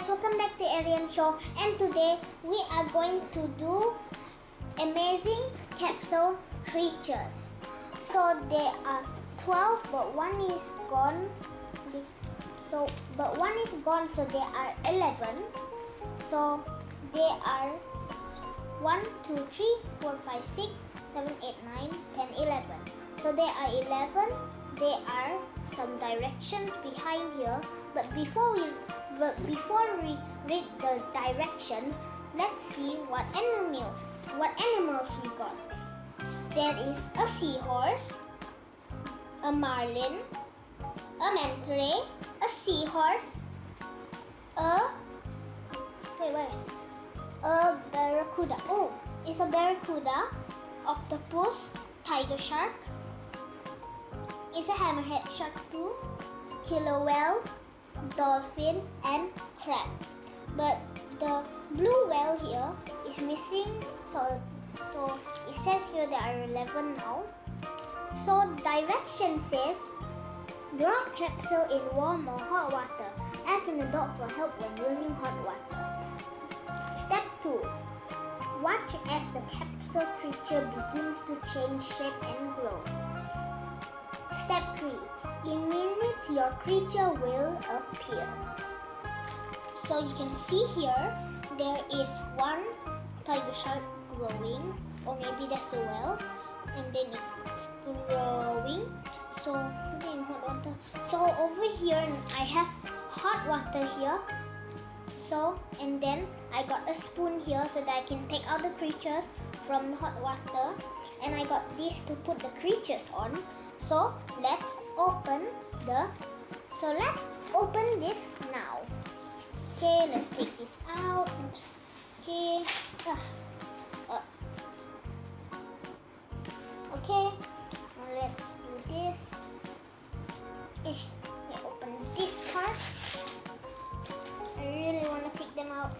guys, welcome back to Arian Show, and today we are going to do amazing capsule creatures. So there are 12, but one is gone. So there are 11. So there are 1, 2, 3, 4, 5, 6, 7, 8, 9, 10, 11. So there are 11. There are some directions behind here, but before we read the direction, let's see what animals we got. There is a seahorse, a marlin, a manta ray, a seahorse, where is this? A barracuda. Oh, it's a barracuda, octopus, tiger shark. It's a hammerhead shark too, killer whale, dolphin, and crab. But the blue whale here is missing, so it says here there are 11 now. So direction says, drop capsule in warm or hot water. Ask an adult for help when using hot water. Step 2. Watch as the capsule creature begins to change shape and glow. Step 3. In minutes, your creature will appear. So you can see here, there is one tiger shark growing, or maybe that's the whale, and then it's growing. So in hot water. So over here, I have hot water here. So, and then I got a spoon here so that I can take out the creatures from the hot water, and I got this to put the creatures on. So let's open this now. Okay, let's take this out. Oops. Okay. Okay. Now let's do this. Let me open this part. I really want to pick them out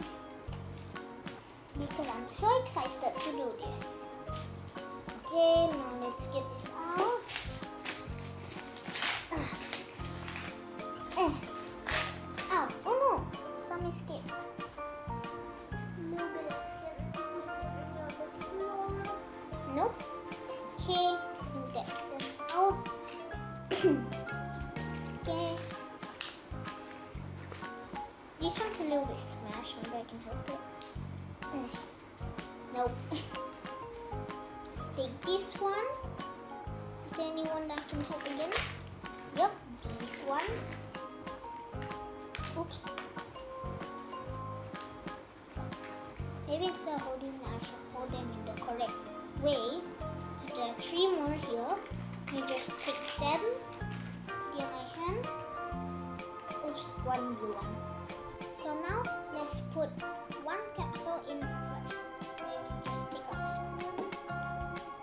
because I'm so excited to do this. Okay, now let's get this out. Ow, oh no, some escaped. Nope. Okay, get this out. Okay. This one's a little bit smashed, maybe I can help it. Nope. Take this one. Is there anyone that can help again? Yep, these ones. Oops. Maybe instead of holding them, I should hold them in the correct way. There are 3 more here. You just take them. Get my hand. Oops, one blue one. So now let's put one capsule in first. Maybe just take out the spoon.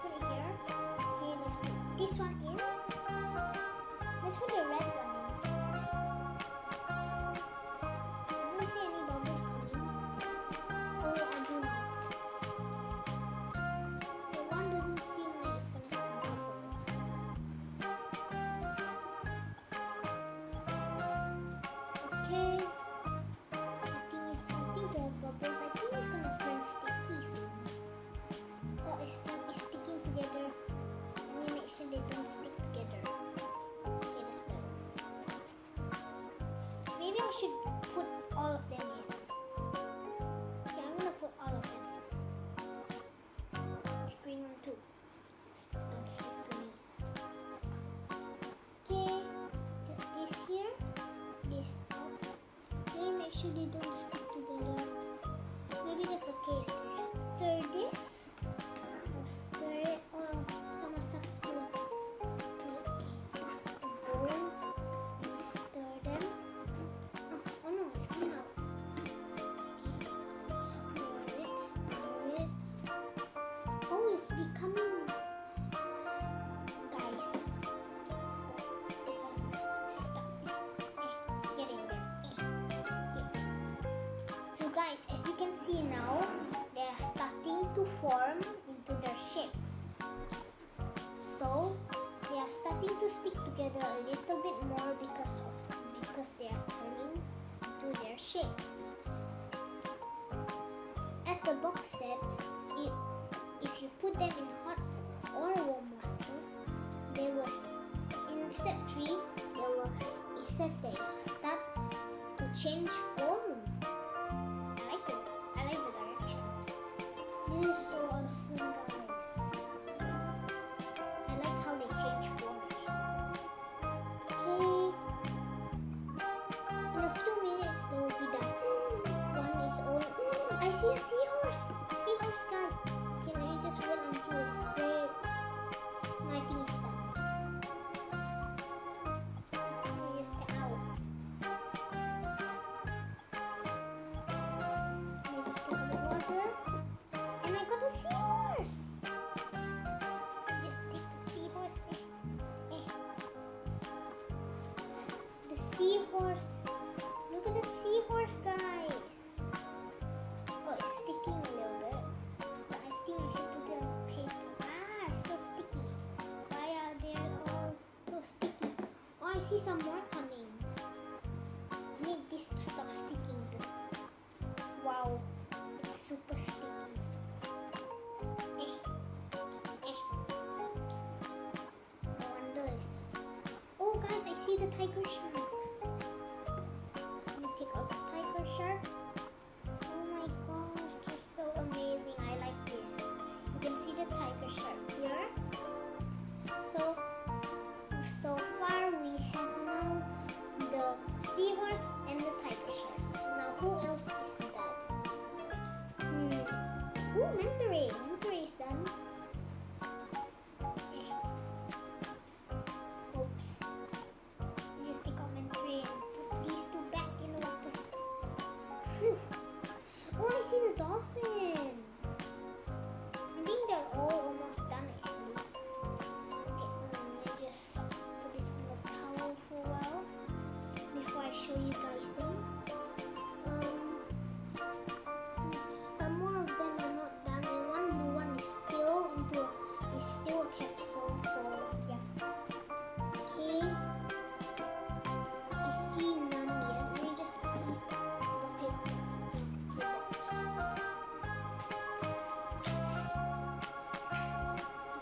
Put it here. Okay, let's put this one in. Let's put the red one in. I don't see any bubbles coming. Oh wait, I do now. The one doesn't seem like it's gonna have bubbles. Okay. Something to have bubbles. I think it's gonna turn sticky soon. Oh, it's sticking together. Let me make sure they don't stick together. Okay, that's better. Maybe I should put all of them in. Okay, I'm gonna put all of them in. This green one too. Don't stick to me. Okay, get this here. This up. Okay, make sure they don't stick together. Maybe that's okay if they stir this. I'll stir it. Oh no, some are stuck to the bowl. Stir them. Oh no, it's coming out. Okay. Stir it. Oh, it's becoming. Guys. It's stuck. Get in there. So guys, as you can see now, they are starting to form into their shape. So they are starting to stick together a little bit more because they are turning to their shape. as the box said, if you put them in hot or warm water, they will. In step 3, it says they start to change form. I like it. I like the directions. This is so awesome, guys. I like how they change form. Okay. In a few minutes, they will be done. One is all. I see a seahorse. Seahorse guy. Can I just run into a straight? No, I think it's done. Here's the owl. I just took the water, and I got a seahorse. Just take the seahorse. The seahorse. Look at the seahorse, guys. Oh, it's sticking a little bit. But I think I should put it on paper. Ah, it's so sticky. Why are they all so sticky? Oh, I see some more coming. I need this to stop sticking too. Wow, it's super sticky. No wonder it's... Oh, guys, I see the tiger shark. Let me take out the tiger shark. Oh my gosh, it's so amazing. I like this. You can see the tiger shark here. So far we have now the seahorse and the tiger shark. Now who else is that? Ooh, manta ray. Manta ray is done. Oops. Just take out manta ray and put these two back in the water. Phew. Oh, I see the dolphin. I think they're all almost done actually. Okay, let me just put this on the towel for a while before I show you guys them. Some more of them are not done, and one blue one is still a capsule. So yeah. Okay. I see none yet. Let me just see. Okay.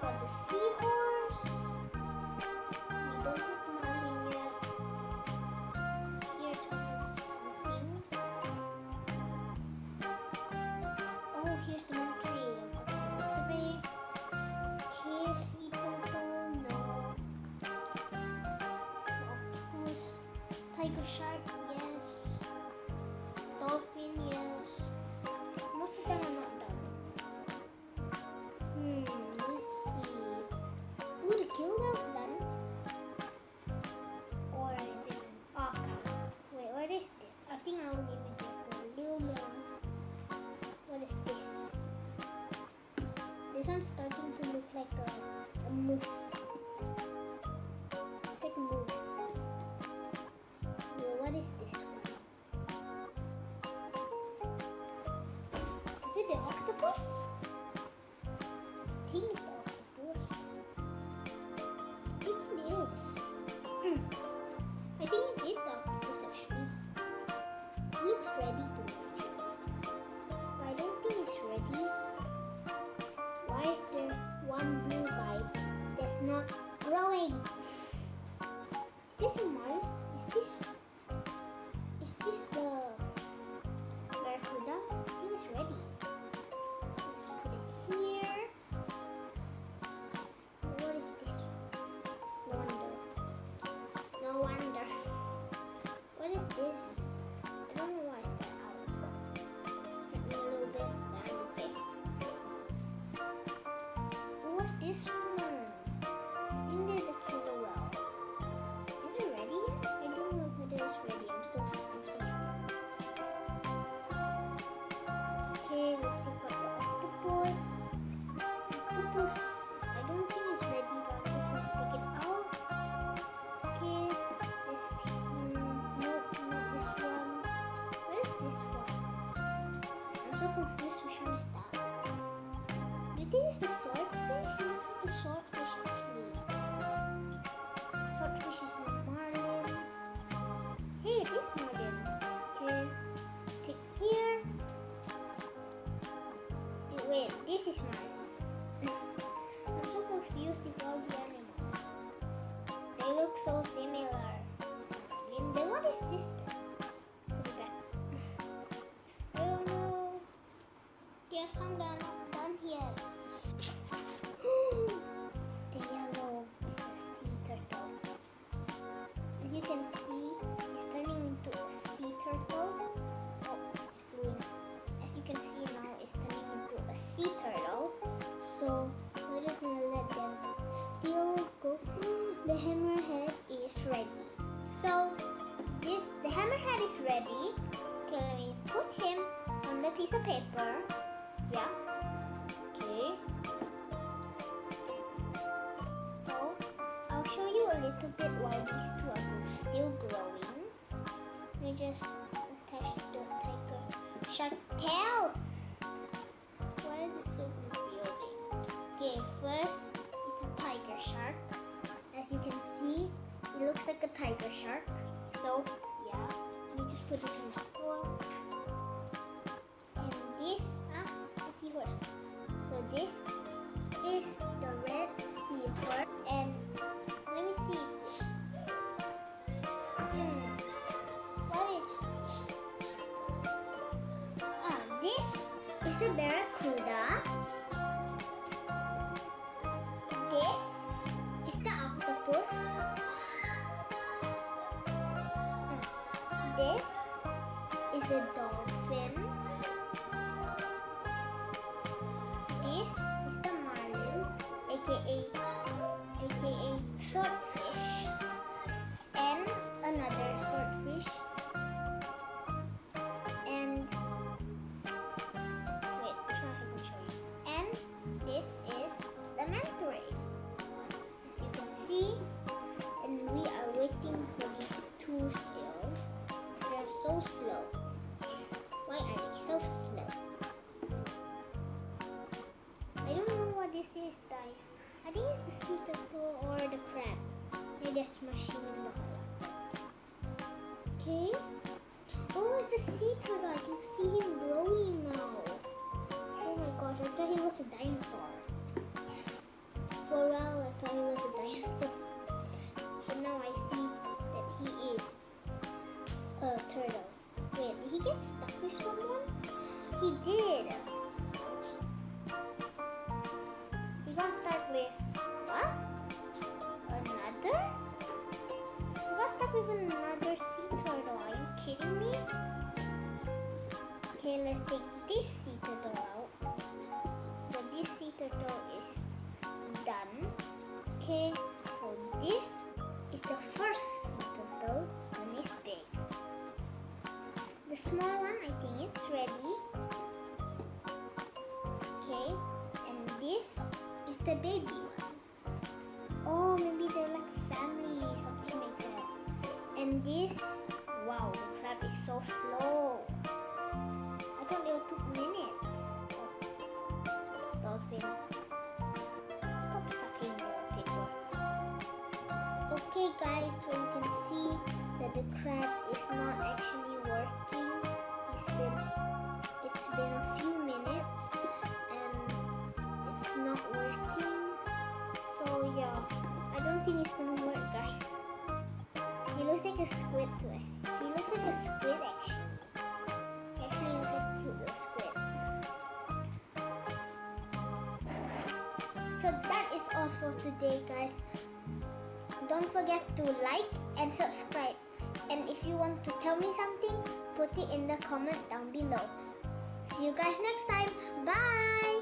Got the seahorse. We don't have Marlin yet. Here's something. Oh, here's the manta ray. Manta ray. Okay, sea turtle, no. Octopus. Tiger shark, yes. Dolphin, yes. Most of them are not done. Let's see. Ooh, the kill whale's done. Or is it an orca? Wait, what is this? I think I'll leave it there for a little more. What is this? This one's starting to look like a moose. It's like a moose. Well, what is this one? Is it the octopus? I think it's the octopus. I think it is. I think it is the octopus actually. It looks ready to me. But I don't think it's ready. Why is there one blue guy that's not growing? Is this a marlin? Is this the barracuda? I think it's ready. Let's put it here. What is this? No wonder. No wonder. What is this? I don't know why it's that out. Hit me a little bit, but I'm okay. What's this one? I think they're the killer whale. Is it ready yet? I don't know if it is ready. I'm so sorry. Okay, let's take out the octopus. Octopus. I don't think it's ready, but I'm just gonna take it out. Okay, let's take. Nope, not this one. What is this one? I'm so confused. Which one is that? Do you think it's the swordfish? It looks like the swordfish actually. Swordfish is not marlin. Hey, it is marlin. Okay, take here. look so similar. And then what is this then? Put it back. I don't know. Yes, I'm done. Done here. The yellow is a sea turtle. As you can see, it's turning into a sea turtle. Oh, it's gluing. As you can see now, it's turning into a sea turtle. So we're just gonna let them still go. The hammerhead is ready. So the hammerhead is ready. Okay, let me put him on the piece of paper. Yeah. Okay. So I'll show you a little bit while these two are still growing. Let me just attach the tiger shark tail. Why is it so confusing? Okay, first is the tiger shark. As you can see, it looks like a tiger shark. So yeah, let me just put this on the floor. And this, the seahorse. So this is the red seahorse. And let me see. What is this? This is the barracuda. This is the octopus. This is a dolphin. This is the marlin, aka swordfish, and another swordfish. And wait, I can show you. And this is the manta ray. As you can see, and we are waiting for these two still. They're so slow. Why are they so slow? I don't know what this is, guys. I think it's the sea turtle or the crab. They just smush him in the hole. Okay. Oh, it's the sea turtle. I can see him growing now. Oh my gosh, I thought he was a dinosaur. For a while, I thought he was a dinosaur. But now I see that he is a turtle. Wait, did he get stuck with someone? He did. He got stuck with what? Another? He got stuck with another sea turtle. Are you kidding me? Okay, let's take this sea turtle out. But this sea turtle is done. Okay, so this is the first sea turtle and it's big. The small one, I think it's ready. Okay, and this is the baby one. Oh, maybe they're like a family, something like that. And this, wow, the crab is so slow. I thought it took minutes. Oh, dolphin, stop sucking the paper. Okay guys, so you can see that the crab is not actually working. It's been a few minutes and it's not working. So yeah, I don't think it's gonna work, guys. He looks like a squid too. He looks like a squid actually. He actually looks like a cute little squid. So that is all for today, guys. Don't forget to like and subscribe. And if you want to tell me something, put it in the comment down below. See you guys next time. Bye!